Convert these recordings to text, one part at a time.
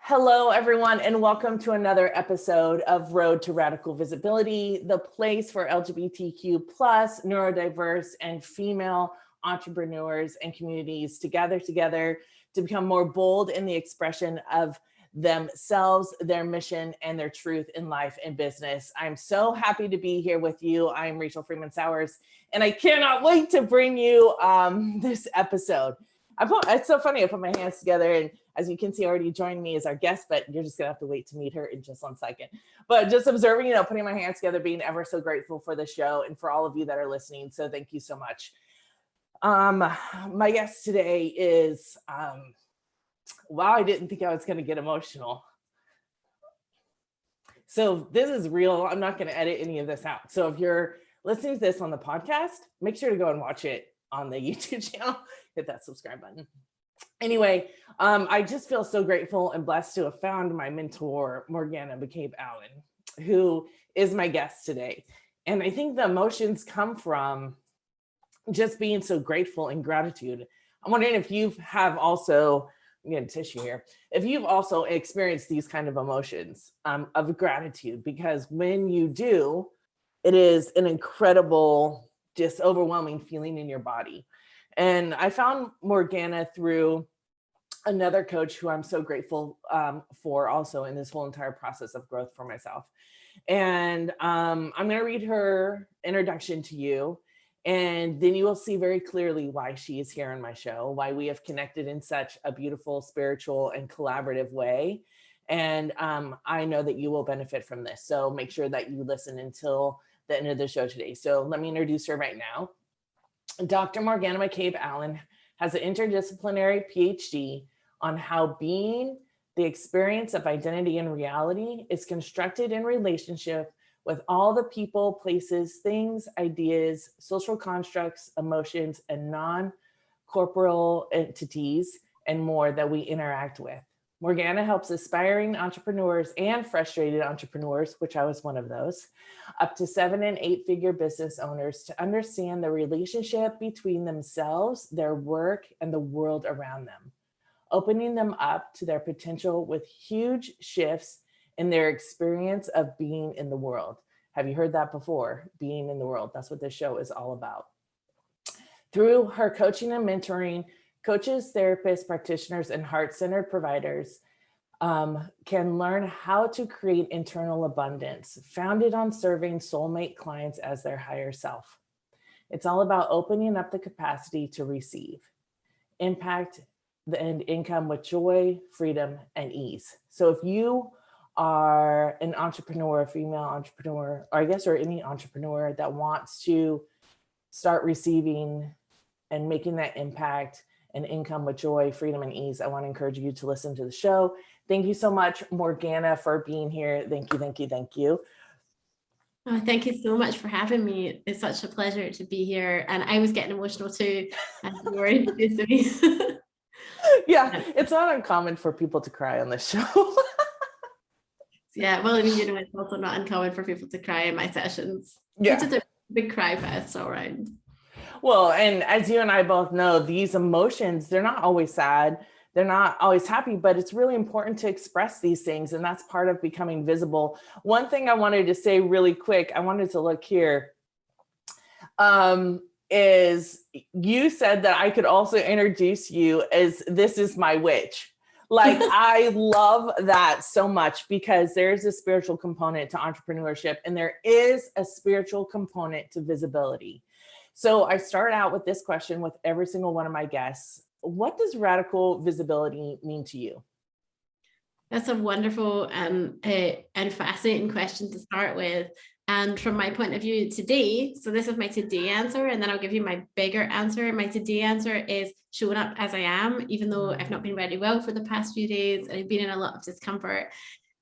Hello, everyone, and welcome to another episode of Road to Radical Visibility, the place for LGBTQ plus, neurodiverse, and female entrepreneurs and communities to gather together to become more bold in the expression of themselves, their mission, and their truth in life and business. I'm so happy to be here with you. I'm Rachel Freemon Sowers, and I cannot wait to bring you this episode. It's so funny. I put my hands together, and as you can see, already joined me as our guest, but you're just gonna have to wait to meet her in just 1 second. But just observing, putting my hands together, being ever so grateful for the show and for all of you that are listening. So thank you so much. My guest today is, wow, I didn't think I was gonna get emotional. So this is real. I'm not gonna edit any of this out. So if you're listening to this on the podcast, make sure to go and watch it on the YouTube channel. Hit that subscribe button. Anyway, I just feel so grateful and blessed to have found my mentor, Morgana McCabe Allan, who is my guest today. And I think the emotions come from just being so grateful and gratitude. I'm wondering if you have also, I'm getting tissue here, if you've also experienced these kind of emotions of gratitude, because when you do, it is an incredible, just overwhelming feeling in your body. And I found Morgana through another coach who I'm so grateful for also in this whole entire process of growth for myself. And I'm going to read her introduction to you, and then you will see very clearly why she is here on my show, why we have connected in such a beautiful, spiritual, and collaborative way. And I know that you will benefit from this. So make sure that you listen until the end of the show today. So let me introduce her right now. Dr. Morgana McCabe Allan has an interdisciplinary PhD on how being, the experience of identity and reality, is constructed in relationship with all the people, places, things, ideas, social constructs, emotions, and non-corporeal entities and more that we interact with. Morgana helps aspiring entrepreneurs and frustrated entrepreneurs, which I was one of those, up to 7- and 8-figure business owners to understand the relationship between themselves, their work, and the world around them, opening them up to their potential with huge shifts in their experience of being in the world. Have you heard that before? Being in the world. That's what this show is all about. Through her coaching and mentoring, coaches, therapists, practitioners, and heart-centered providers can learn how to create internal abundance founded on serving soulmate clients as their higher self. It's all about opening up the capacity to receive, impact, and income with joy, freedom, and ease. So if you are an entrepreneur, a female entrepreneur, or I guess, or any entrepreneur that wants to start receiving and making that impact and income with joy, freedom, and ease, I want to encourage you to listen to the show. Thank you so much, Morgana, for being here. Thank you, thank you, thank you. Oh, thank you so much for having me. It's such a pleasure to be here. And I was getting emotional too as you were introducing me. Yeah, it's not uncommon for people to cry on this show. Yeah, well, I mean, it's also not uncommon for people to cry in my sessions. Yeah. It's just a big cry fest all around. Well, and as you and I both know, these emotions, they're not always sad. They're not always happy, but it's really important to express these things. And that's part of becoming visible. One thing I wanted to say really quick, I wanted to look here, is you said that I could also introduce you as this is my witch. Like, I love that so much because there's a spiritual component to entrepreneurship and there is a spiritual component to visibility. So I start out with this question with every single one of my guests. What does radical visibility mean to you? That's a wonderful and fascinating question to start with. And from my point of view today, so this is my today answer, and then I'll give you my bigger answer. My today answer is showing up as I am, even though I've not been very well for the past few days and I've been in a lot of discomfort.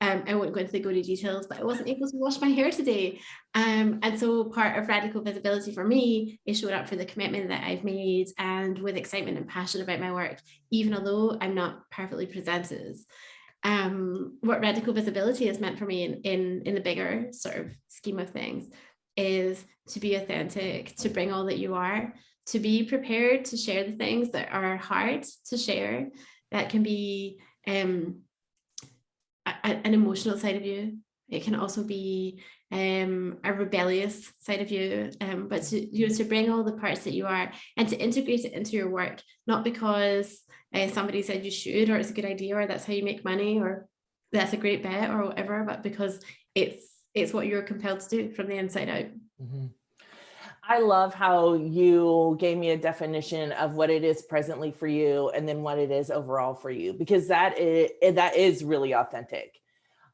I won't go into the gory details, but I wasn't able to wash my hair today. And so part of radical visibility for me is showing up for the commitment that I've made and with excitement and passion about my work, even although I'm not perfectly presented. What radical visibility has meant for me in the bigger sort of scheme of things is to be authentic, to bring all that you are, to be prepared to share the things that are hard to share, that can be an emotional side of you. It can also be a rebellious side of you, but to bring all the parts that you are and to integrate it into your work, not because somebody said you should, or it's a good idea, or that's how you make money, or that's a great bet, or whatever, but because it's what you're compelled to do from the inside out. Mm-hmm. I love how you gave me a definition of what it is presently for you and then what it is overall for you, because that is really authentic.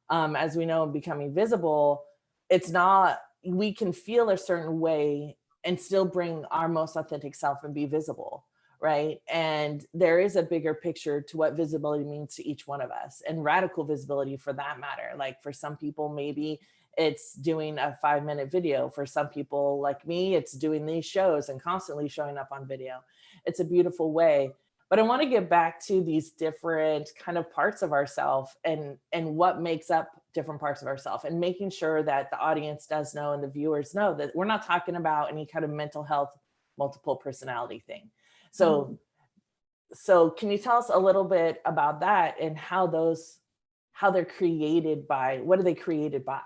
As we know, becoming visible, it's not, we can feel a certain way and still bring our most authentic self and be visible, right? And there is a bigger picture to what visibility means to each one of us, and radical visibility for that matter. Like for some people, maybe it's doing a 5-minute video. For some people like me, it's doing these shows and constantly showing up on video. It's a beautiful way. But I want to get back to these different kind of parts of ourselves and what makes up different parts of ourselves, and making sure that the audience does know and the viewers know that we're not talking about any kind of mental health, multiple personality thing. So can you tell us a little bit about that and how they're created by, what are they created by?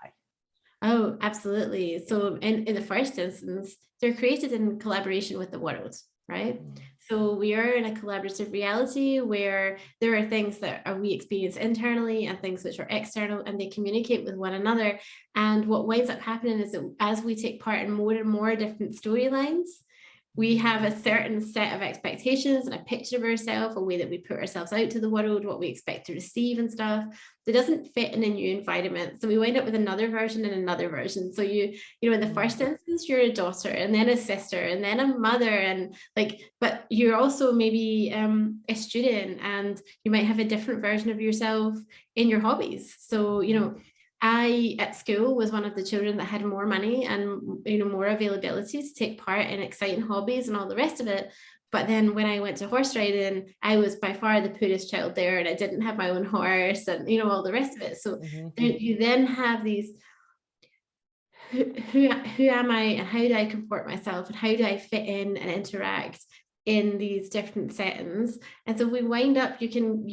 Oh, absolutely. So in the first instance, they're created in collaboration with the world, right? So we are in a collaborative reality where there are things that we experience internally and things which are external, and they communicate with one another. And what winds up happening is that as we take part in more and more different storylines, we have a certain set of expectations and a picture of ourselves, a way that we put ourselves out to the world, what we expect to receive and stuff that doesn't fit in a new environment. So we wind up with another version and another version. So you know, in the first instance, you're a daughter, and then a sister, and then a mother, and but you're also maybe a student, and you might have a different version of yourself in your hobbies. So, you know, I, at school, was one of the children that had more money and, you know, more availability to take part in exciting hobbies and all the rest of it. But then when I went to horse riding, I was by far the poorest child there, and I didn't have my own horse and, you know, all the rest of it. So you then have these, who am I, and how do I comport myself, and how do I fit in and interact in these different settings? And so we wind up, you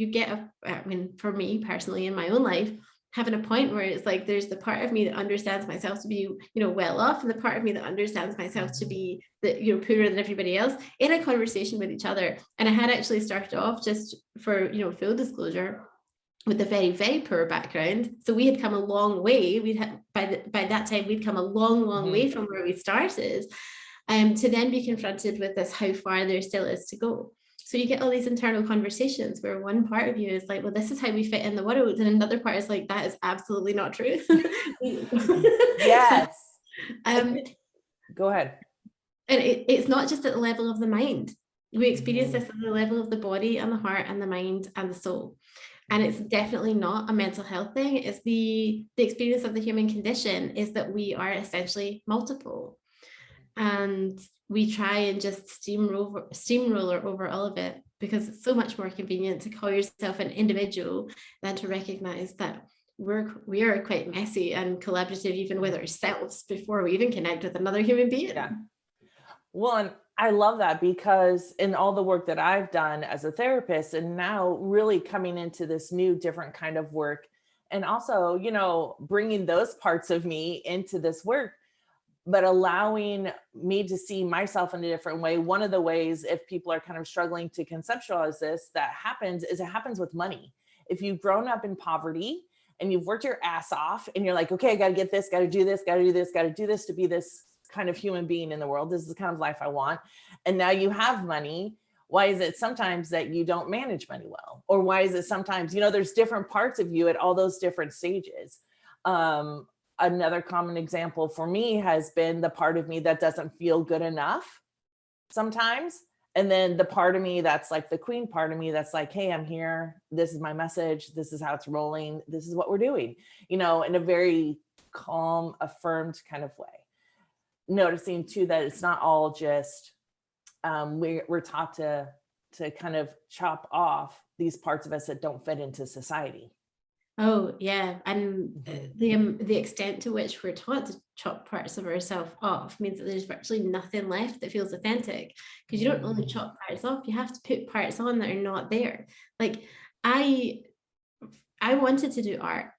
get I mean, for me personally in my own life, having a point where it's like there's the part of me that understands myself to be, you know, well off, and the part of me that understands myself to be the, you know, poorer than everybody else, in a conversation with each other. And I had actually started off, just for, you know, full disclosure, with a very, very poor background. So we had come a long way. We'd had by that time we'd come a long way from where we started, to then be confronted with this, how far there still is to go. So you get all these internal conversations where one part of you is like, well, this is how we fit in the world. And another part is like, that is absolutely not true. Yes. Go ahead. And it's not just at the level of the mind. We experience this at the level of the body and the heart and the mind and the soul. And it's definitely not a mental health thing. It's the experience of the human condition is that we are essentially multiple. And we try and just steamroller over all of it, because it's so much more convenient to call yourself an individual than to recognize that we are quite messy and collaborative, even with ourselves, before we even connect with another human being. Yeah. Well, and I love that, because in all the work that I've done as a therapist, and now really coming into this new different kind of work, and also, you know, bringing those parts of me into this work, but allowing me to see myself in a different way. One of the ways, if people are kind of struggling to conceptualize this, that happens is it happens with money. If you've grown up in poverty and you've worked your ass off and you're like, okay, I got to get this, got to do this, got to do this, got to do this to be this kind of human being in the world. This is the kind of life I want. And now you have money. Why is it sometimes that you don't manage money well? Or why is it sometimes, you know, there's different parts of you at all those different stages. Another common example for me has been the part of me that doesn't feel good enough sometimes. And then the part of me that's like the queen part of me that's like, hey, I'm here. This is my message. This is how it's rolling. This is what we're doing, you know, in a very calm, affirmed kind of way. Noticing too that it's not all just we're taught to kind of chop off these parts of us that don't fit into society. Oh yeah, and the extent to which we're taught to chop parts of ourselves off means that there's virtually nothing left that feels authentic, because you don't only chop parts off, you have to put parts on that are not there. Like I wanted to do art,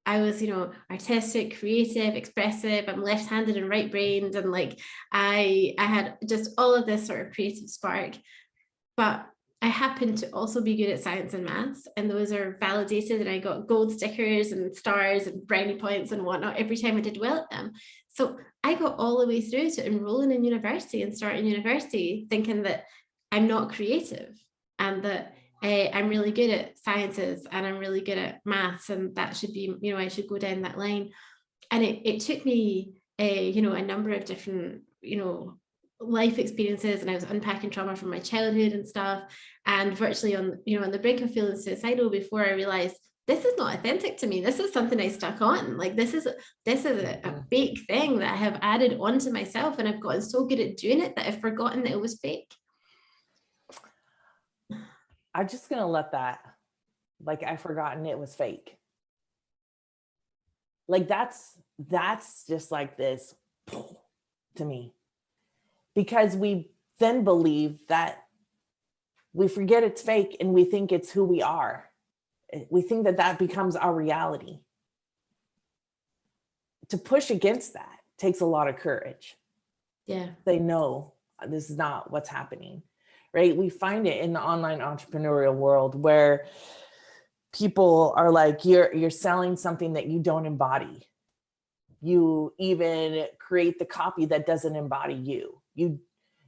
I was, artistic, creative, expressive. I'm left-handed and right-brained, and like I had just all of this sort of creative spark. But I happen to also be good at science and maths, and those are validated, and I got gold stickers and stars and brownie points and whatnot every time I did well at them. So I got all the way through to enrolling in university and starting university thinking that I'm not creative, and that I'm really good at sciences and I'm really good at maths, and that should be, I should go down that line. And it took me a number of different, life experiences, and I was unpacking trauma from my childhood and stuff, and virtually on the brink of feeling suicidal before I realized this is not authentic to me. This is something I stuck on. Like this is a fake thing that I have added onto myself, and I've gotten so good at doing it that I've forgotten that it was fake. I'm just gonna let that, like, I've forgotten it was fake. Like that's just like this to me, because we then believe that we forget it's fake and we think it's who we are. We think that becomes our reality. To push against that takes a lot of courage. Yeah. Say, no, this is not what's happening, right? We find it in the online entrepreneurial world where people are like, you're selling something that you don't embody. You even create the copy that doesn't embody you.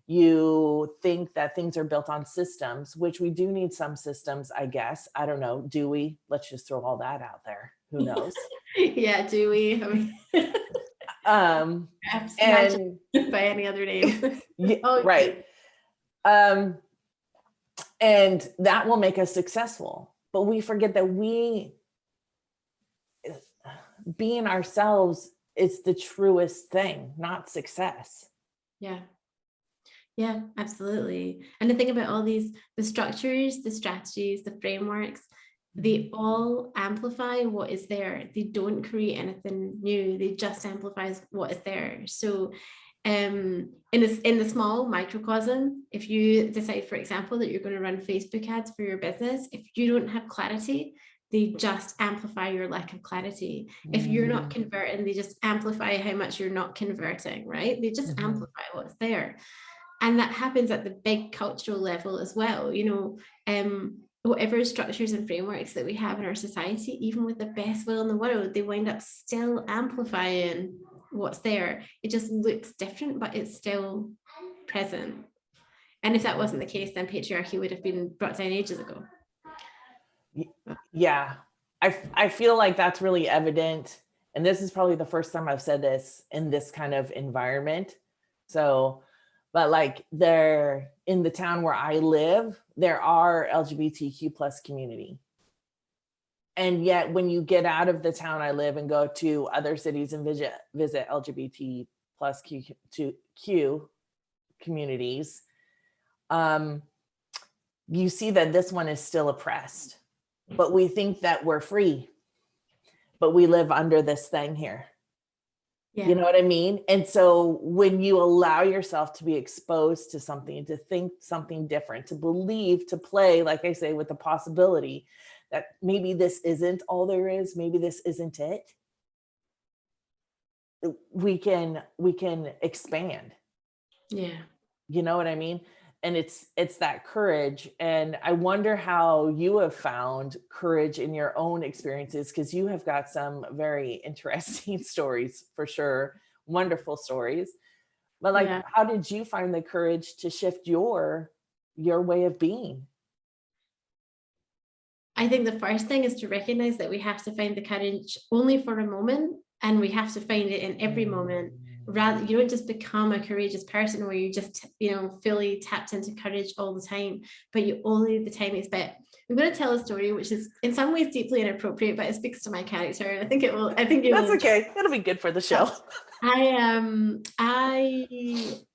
You think that things are built on systems, which we do need some systems, I guess. I don't know. Do we? Let's just throw all that out there. Who knows? Yeah, do we? I mean, and by any other name. Right. And that will make us successful. But we forget that being ourselves is the truest thing, not success. Yeah. Yeah, absolutely. And the thing about all the structures, the strategies, the frameworks, they all amplify what is there. They don't create anything new. They just amplify what is there. So in the small microcosm, if you decide, for example, that you're going to run Facebook ads for your business, if you don't have clarity, they just amplify your lack of clarity. If you're not converting, they just amplify how much you're not converting, right? They just amplify what's there. And that happens at the big cultural level as well. Whatever structures and frameworks that we have in our society, even with the best will in the world, they wind up still amplifying what's there. It just looks different, but it's still present. And if that wasn't the case, then patriarchy would have been brought down ages ago. Yeah, I feel like that's really evident. And this is probably the first time I've said this in this kind of environment. So, but like there in the town where I live, there are LGBTQ plus community. And yet when you get out of the town I live and go to other cities and visit LGBT plus Q communities, you see that this one is still oppressed. But we think that we're free, but we live under this thing here. Yeah. You know what I mean? And so when you allow yourself to be exposed to something, to think something different, to believe, to play, like I say, with the possibility that maybe this isn't all there is, maybe this isn't it, we can expand. Yeah. You know what I mean? And it's that courage. And I wonder how you have found courage in your own experiences, because you have got some very interesting stories for sure. Wonderful stories. But like, how did you find the courage to shift your way of being? I think the first thing is to recognize that we have to find the courage only for a moment, and we have to find it in every moment. Rather, you don't just become a courageous person where you just, fully tapped into courage all the time, but you only the tiniest bit. I'm going to tell a story which is in some ways deeply inappropriate, but it speaks to my character, and I think it will. That's okay. It'll be good for the show. There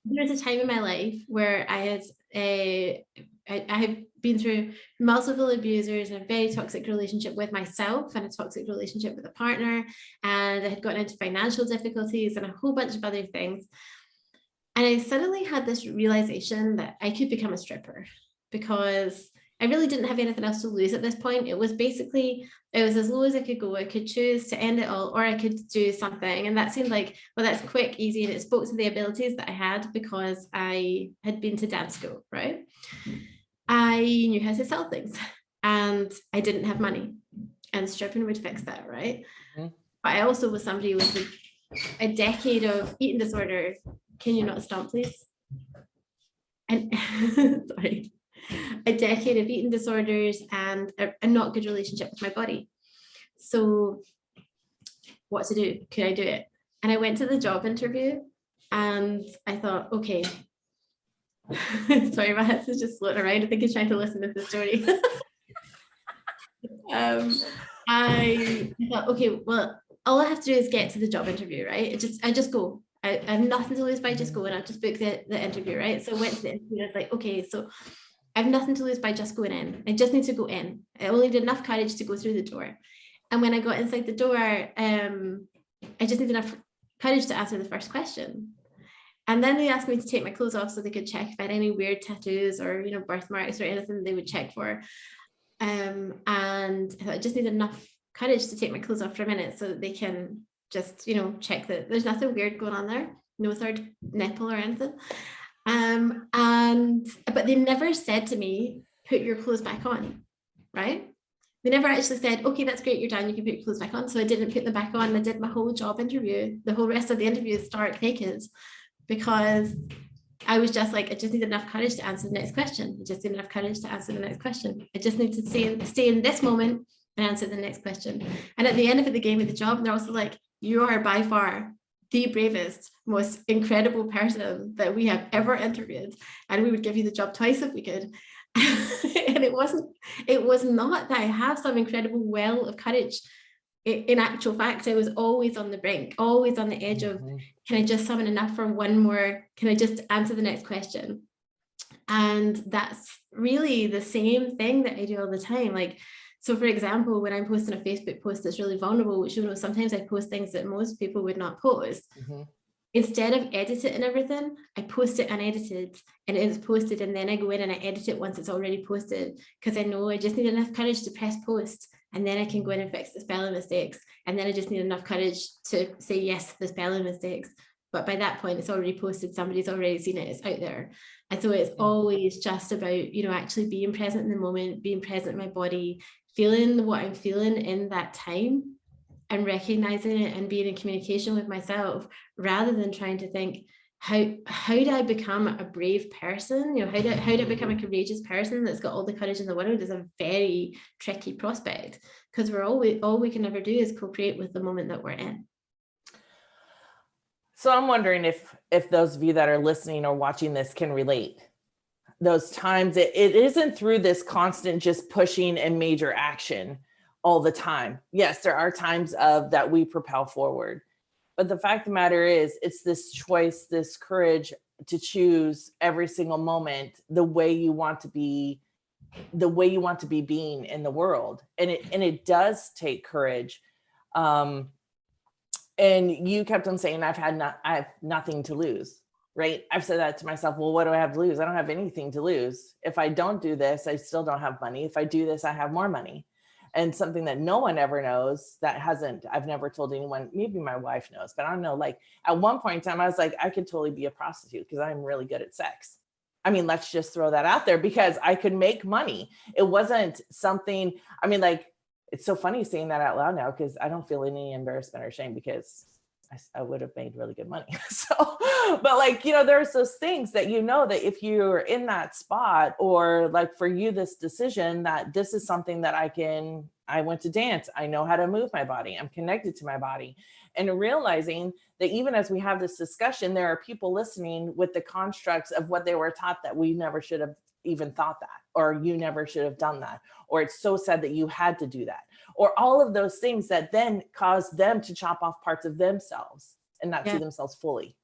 was a time in my life where I had been through multiple abusers and a very toxic relationship with myself and a toxic relationship with a partner, and I had gotten into financial difficulties and a whole bunch of other things. And I suddenly had this realization that I could become a stripper, because I really didn't have anything else to lose at this point. It was basically, it was as low as I could go. I could choose to end it all, or I could do something. And that seemed like, well, that's quick, easy. And it spoke to the abilities that I had because I had been to dance school, right? I knew how to sell things and I didn't have money, and stripping would fix that, right? Mm-hmm. But I also was somebody with a decade of eating disorder. Can you not stomp, please? And sorry. A decade of eating disorders and a not good relationship with my body. So what to do? Could I do it? And I went to the job interview and I thought, okay. Sorry, my head is just floating around. I think he's trying to listen to the story. I thought, okay, well, all I have to do is get to the job interview, right? I just go. I have nothing to lose by just going. I just book the interview, right? So I went to the interview. I was like, okay, so I have nothing to lose by just going in. I just need to go in. I only did enough courage to go through the door. And when I got inside the door, I just needed enough courage to answer the first question. And then they asked me to take my clothes off so they could check if I had any weird tattoos or, you know, birthmarks or anything they would check for. And I thought I just need enough courage to take my clothes off for a minute so that they can just, you know, check that there's nothing weird going on there, no third nipple or anything. But they never said to me, put your clothes back on, right? They never actually said, okay, that's great, you're done, you can put your clothes back on. So I didn't put them back on. I did my whole job interview, the whole rest of the interview stark naked, because I was just like, I just need enough courage to answer the next question. I just need enough courage to answer the next question. I just need to stay in this moment and answer the next question. And at the end of it, they gave me the job and they're also like, you are by far the bravest, most incredible person that we have ever interviewed. And we would give you the job twice if we could. And it was not that I have some incredible well of courage. In actual fact, I was always on the brink, always on the edge of, can I just summon enough for one more? Can I just answer the next question? And that's really the same thing that I do all the time. Like, so for example, when I'm posting a Facebook post that's really vulnerable, which, you know, sometimes I post things that most people would not post. Instead of edit it and everything, I post it unedited and it is posted, and then I go in and I edit it once it's already posted, because I know I just need enough courage to press post, and then I can go in and fix the spelling mistakes, and then I just need enough courage to say yes to the spelling mistakes. But by that point, it's already posted, somebody's already seen it, it's out there. And so it's always just about, you know, actually being present in the moment, being present in my body, feeling what I'm feeling in that time, and recognizing it and being in communication with myself, rather than trying to think, how do I become a brave person? You know, how do I become a courageous person that's got all the courage in the world? Is a very tricky prospect, because all we can ever do is co-create with the moment that we're in. So I'm wondering if those of you that are listening or watching this can relate. Those times it isn't through this constant just pushing and major action all the time. Yes, there are times of that we propel forward, but the fact of the matter is, it's this choice, this courage to choose every single moment the way you want to be being in the world. And it does take courage. And you kept on saying, I have nothing to lose, right? I've said that to myself. Well, what do I have to lose? I don't have anything to lose. If I don't do this, I still don't have money. If I do this, I have more money. And something that no one ever knows, I've never told anyone, maybe my wife knows, but I don't know. Like at one point in time, I was like, I could totally be a prostitute because I'm really good at sex. I mean, let's just throw that out there, because I could make money. It wasn't something, I mean, like, it's so funny saying that out loud now, because I don't feel any embarrassment or shame, because I would have made really good money. So, but like, you know, there's those things that, you know, that if you're in that spot, or like for you, this decision that this is something that I went to dance, I know how to move my body, I'm connected to my body, and realizing that even as we have this discussion, there are people listening with the constructs of what they were taught, that we never should have even thought that, or you never should have done that, or it's so sad that you had to do that, or all of those things that then cause them to chop off parts of themselves and not see themselves fully.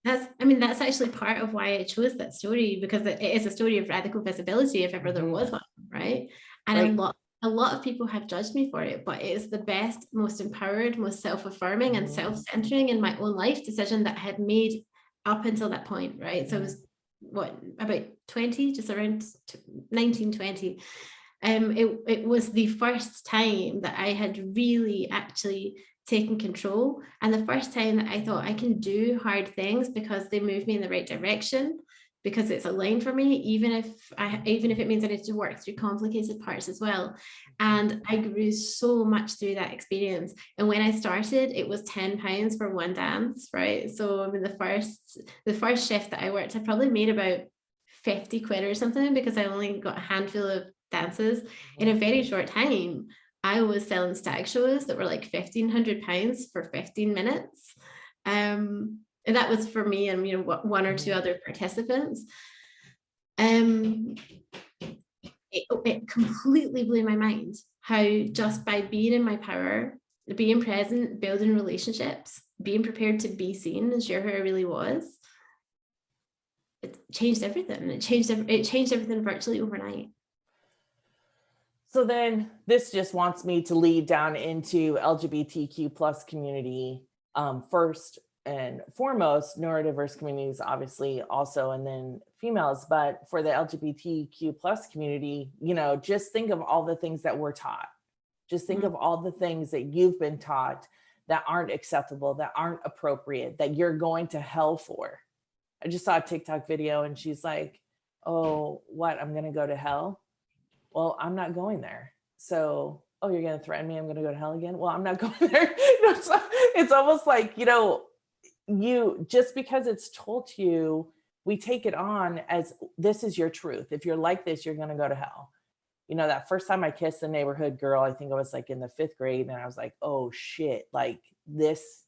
That's actually part of why I chose that story, because it is a story of radical visibility, if ever there was one, right? And a lot of people have judged me for it, but it is the best, most empowered, most self-affirming and self-centering in my own life decision that I had made up until that point, right? So it was about 20, just around 19, 20. It was the first time that I had really actually taken control, and the first time that I thought I can do hard things because they move me in the right direction, because it's aligned for me, even if it means I need to work through complicated parts as well. And I grew so much through that experience. And when I started, it was £10 for one dance, right? So I mean, the first shift that I worked, I probably made about 50 quid or something, because I only got a handful of dances. In a very short time, I was selling stag shows that were like £1,500 for 15 minutes. And that was for me and, you know, one or two other participants. It completely blew my mind how just by being in my power, being present, building relationships, being prepared to be seen and share who I really was, it changed everything. It changed everything virtually overnight. So then this just wants me to lead down into LGBTQ plus community. First and foremost, neurodiverse communities, obviously also, and then females. But for the LGBTQ plus community, you know, just think of all the things that we're taught. Just think of all the things that you've been taught that aren't acceptable, that aren't appropriate, that you're going to hell for. I just saw a TikTok video and she's like, oh, what? I'm going to go to hell? Well, I'm not going there. So, oh, you're going to threaten me? I'm going to go to hell again? Well, I'm not going there. It's almost like, you know, you just because it's told to you, we take it on as this is your truth. If you're like this, you're going to go to hell. You know, that first time I kissed the neighborhood girl, I think I was like in the 5th grade, and I was like, oh shit, like this,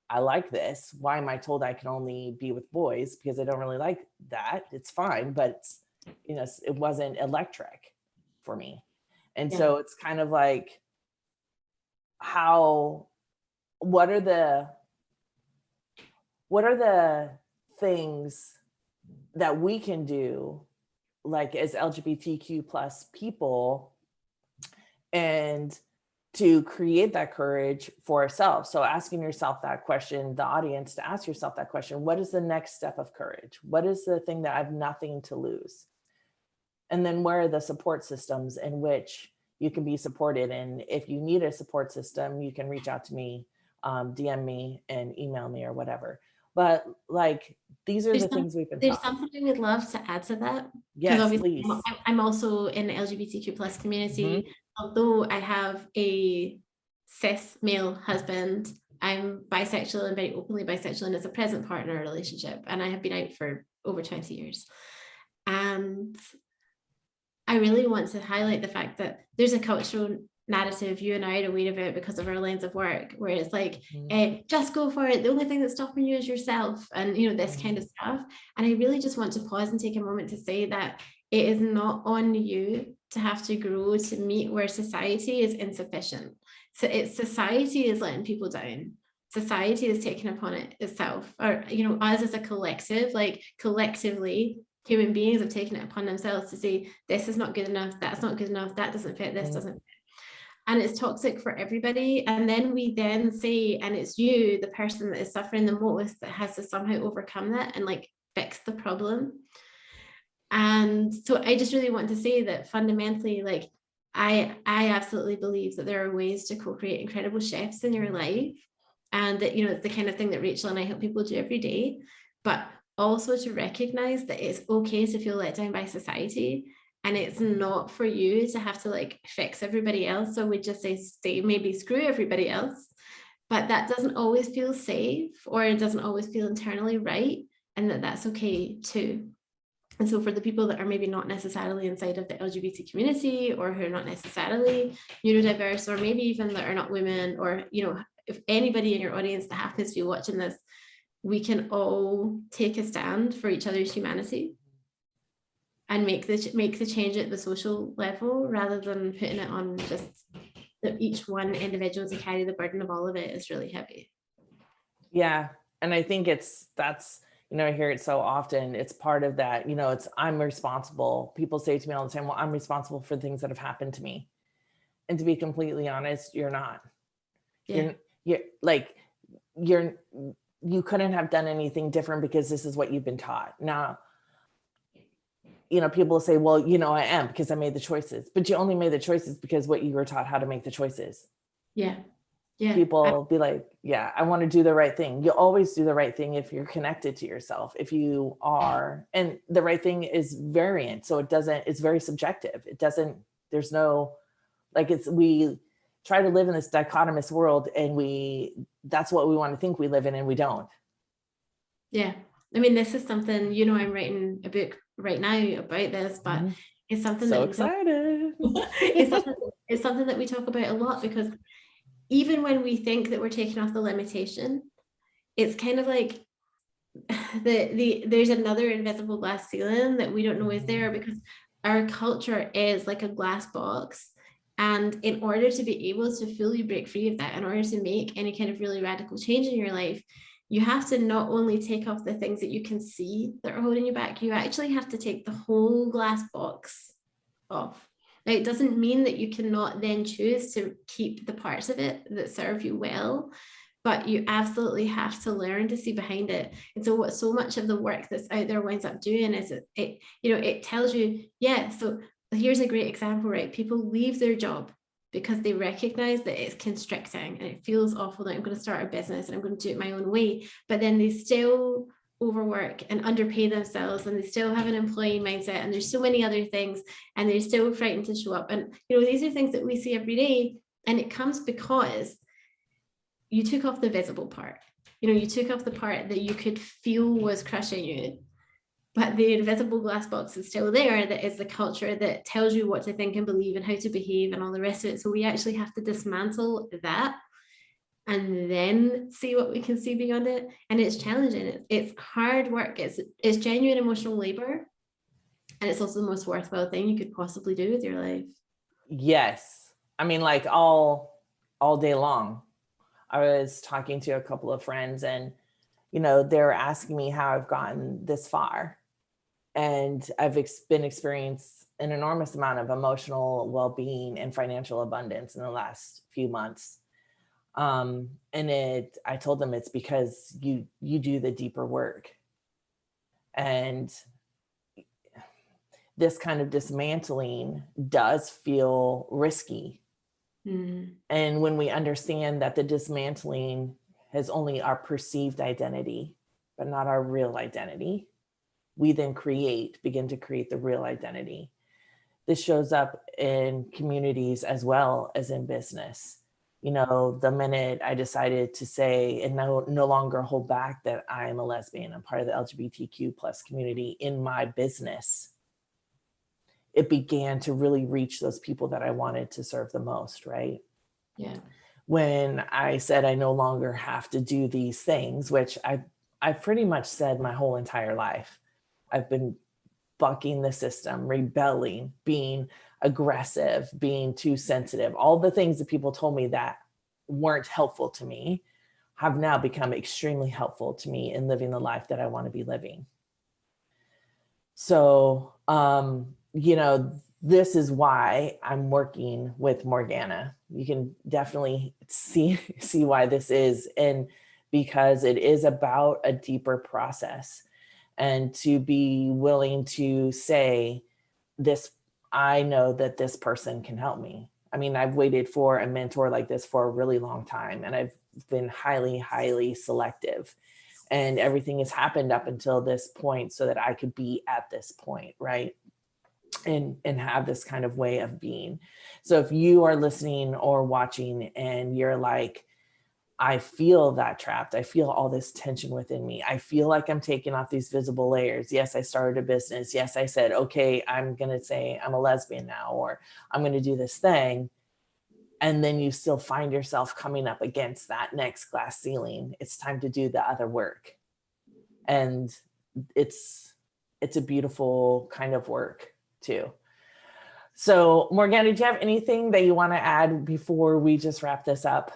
I like this. Why am I told I can only be with boys? Because I don't really like that. It's fine, but it's, you know, it wasn't electric for me. And so it's kind of like, what are the things that we can do, like as LGBTQ plus people, and to create that courage for ourselves? So asking yourself that question, the audience, to ask yourself that question: what is the next step of courage? What is the thing that I have nothing to lose? And then where are the support systems in which you can be supported? And if you need a support system, you can reach out to me, DM me and email me or whatever. But like, these are the things we've been taught. There's something I would love to add to that. Yes, please. I'm also in the LGBTQ plus community. Although I have a cis male husband, I'm bisexual and very openly bisexual, and it's a present partner relationship. And I have been out for over 20 years. And I really want to highlight the fact that there's a cultural narrative you and I are aware of it because of our lines of work, where it's like, just go for it. The only thing that's stopping you is yourself, and you know, this kind of stuff. And I really just want to pause and take a moment to say that it is not on you to have to grow to meet where society is insufficient. So it's society is letting people down. Society is taking upon it itself, or you know, us as a collective, like collectively human beings have taken it upon themselves to say, this is not good enough, that's not good enough, that doesn't fit, this doesn't fit. And it's toxic for everybody. And then we then say, and it's you, the person that is suffering the most, that has to somehow overcome that and like fix the problem. And so I just really want to say that fundamentally, like I absolutely believe that there are ways to co-create incredible shifts in your life. And that, you know, it's the kind of thing that Rachel and I help people do every day, but also to recognize that it's okay to feel let down by society. And it's not for you to have to like fix everybody else. So we just say, maybe screw everybody else, but that doesn't always feel safe, or it doesn't always feel internally right. And that's okay too. And so for the people that are maybe not necessarily inside of the LGBT community, or who are not necessarily neurodiverse, or maybe even that are not women, or, you know, if anybody in your audience that happens to be watching this, we can all take a stand for each other's humanity and make the change at the social level, rather than putting it on just that each one individual to carry the burden of all of it is really heavy. Yeah. And I think that's, you know, I hear it so often. It's part of that, you know, it's, I'm responsible. People say to me all the time, well, I'm responsible for things that have happened to me. And to be completely honest, you're not. Yeah. You couldn't have done anything different because this is what you've been taught. Now, people will say, well, I am because I made the choices, but you only made the choices because what you were taught how to make the choices. Yeah. Yeah. People be like, yeah, I want to do the right thing. You always do the right thing if you're connected to yourself. If you are, and the right thing is variant. So it's very subjective. There's no, like we try to live in this dichotomous world and that's what we want to think we live in and we don't. Yeah. I mean, this is something, I'm writing a book right now about this, but it's something so that excited. It's something that we talk about a lot, because even when we think that we're taking off the limitation, it's kind of like there's another invisible glass ceiling that we don't know is there, because our culture is like a glass box. And in order to be able to fully break free of that, in order to make any kind of really radical change in your life, you have to not only take off the things that you can see that are holding you back, you actually have to take the whole glass box off. Now, it doesn't mean that you cannot then choose to keep the parts of it that serve you well, but you absolutely have to learn to see behind it. And so what so much of the work that's out there winds up doing is it tells you, yeah, so here's a great example, right? People leave their job because they recognize that it's constricting and it feels awful that I'm going to start a business and I'm going to do it my own way, but then they still overwork and underpay themselves, and they still have an employee mindset, and there's so many other things, and they're still frightened to show up. And these are things that we see every day, and it comes because you took off the visible part. You took off the part that you could feel was crushing you, but the invisible glass box is still there. That is the culture that tells you what to think and believe and how to behave and all the rest of it. So we actually have to dismantle that and then see what we can see beyond it. And it's challenging. It's hard work. It's genuine emotional labor. And it's also the most worthwhile thing you could possibly do with your life. Yes. I mean, like all day long. I was talking to a couple of friends and, they're asking me how I've gotten this far. And I've been experiencing an enormous amount of emotional well-being and financial abundance in the last few months. And I told them it's because you do the deeper work. And this kind of dismantling does feel risky. And when we understand that the dismantling has only our perceived identity, but not our real identity, we then begin to create the real identity. This shows up in communities as well as in business. The minute I decided to say and no longer hold back that I am a lesbian, I'm part of the LGBTQ plus community in my business, it began to really reach those people that I wanted to serve the most, right? Yeah. When I said I no longer have to do these things, which I've pretty much said my whole entire life. I've been bucking the system, rebelling, being aggressive, being too sensitive. All the things that people told me that weren't helpful to me have now become extremely helpful to me in living the life that I want to be living. So, this is why I'm working with Morgana. You can definitely see why this is, and because it is about a deeper process. And to be willing to say this, I know that this person can help me. I mean, I've waited for a mentor like this for a really long time, and I've been highly, highly selective. And everything has happened up until this point so that I could be at this point, right? And have this kind of way of being. So if you are listening or watching and you're like, I feel that trapped. I feel all this tension within me. I feel like I'm taking off these visible layers. Yes, I started a business. Yes, I said, okay, I'm going to say I'm a lesbian now, or I'm going to do this thing. And then you still find yourself coming up against that next glass ceiling. It's time to do the other work. And it's a beautiful kind of work too. So Morgana, do you have anything that you want to add before we just wrap this up?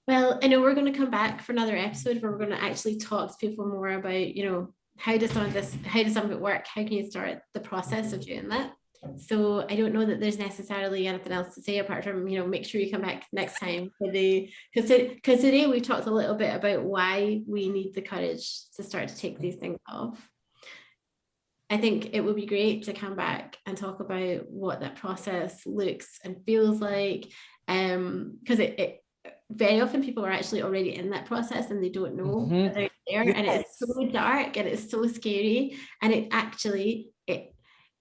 Well, I know we're going to come back for another episode where we're going to actually talk to people more about, how does some of it work? How can you start the process of doing that? So I don't know that there's necessarily anything else to say apart from, make sure you come back next time because today we talked a little bit about why we need the courage to start to take these things off. I think it would be great to come back and talk about what that process looks and feels like, because it very often people are actually already in that process and they don't know that they're there. Yes. And it's so dark and it's so scary, and it actually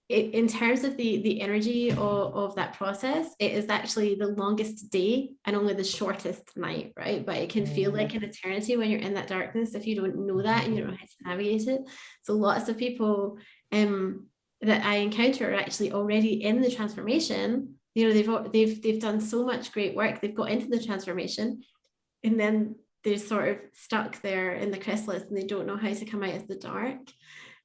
in terms of the energy of that process, it is actually the longest day and only the shortest night, right? But it can feel like an eternity when you're in that darkness if you don't know that and you don't know how to navigate it. So lots of people that I encounter are actually already in the transformation. You know, they've done so much great work. They've got into the transformation, and then they're sort of stuck there in the chrysalis and they don't know how to come out of the dark.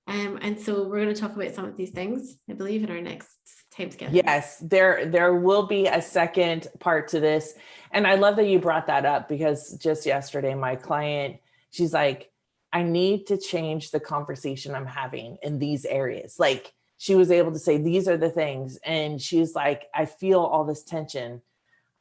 And so we're going to talk about some of these things, I believe, in our next time together. Yes, there will be a second part to this. And I love that you brought that up, because just yesterday, my client, she's like, I need to change the conversation I'm having in these areas. Like, she was able to say, these are the things. And she's like, I feel all this tension.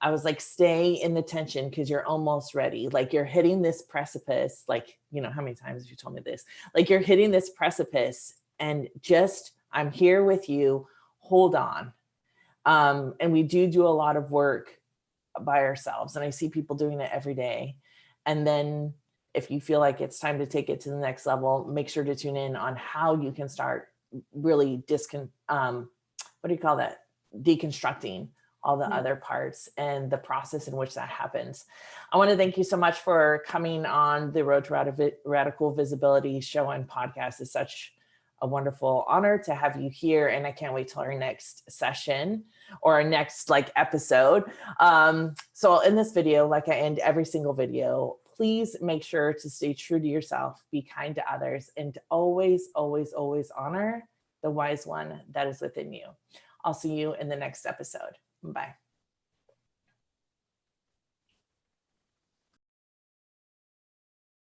I was like, stay in the tension because you're almost ready. Like, you're hitting this precipice. Like, you know, how many times have you told me this? Like, you're hitting this precipice and just, I'm here with you. Hold on. And we do a lot of work by ourselves. And I see people doing it every day. And then if you feel like it's time to take it to the next level, make sure to tune in on how you can start really deconstructing all the other parts and the process in which that happens. I want to thank you so much for coming on the Road to Radical Visibility show and podcast. It's such a wonderful honor to have you here. And I can't wait till our next session or our next episode. So in this video, like I end every single video, please make sure to stay true to yourself, be kind to others, and always, always, always honor the wise one that is within you. I'll see you in the next episode. Bye.